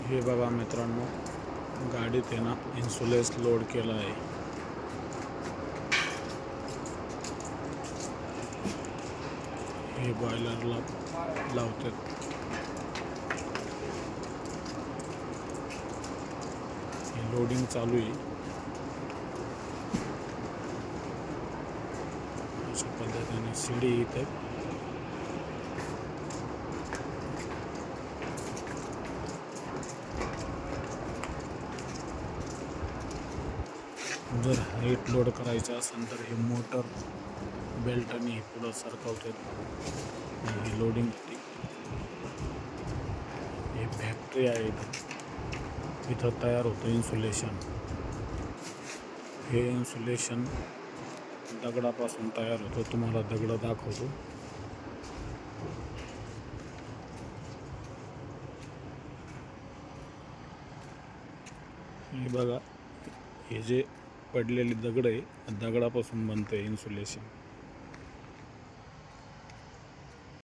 हे बघा मित्रांनो, गाडीत आहे ना इन्सुलेस लोड केला आहे. हे बॉयलरला लावतात. हे लोडिंग चालू आहे. अशा पद्धतीने शिडी इथे जर हाईट लोड करायचं असेल तर हे मोटर बेल्टने पुढं सरकवतात. ही लोडिंग होती. हे फॅक्टरी आहे इथं तयार होतं इन्सुलेशन. हे इन्सुलेशन दगडापासून तयार होतं. तुम्हाला दगड दाखवतो. हे बघा, हे जे पडलेले दगड आहे, दगडापासून बनतं इन्सुलेशन.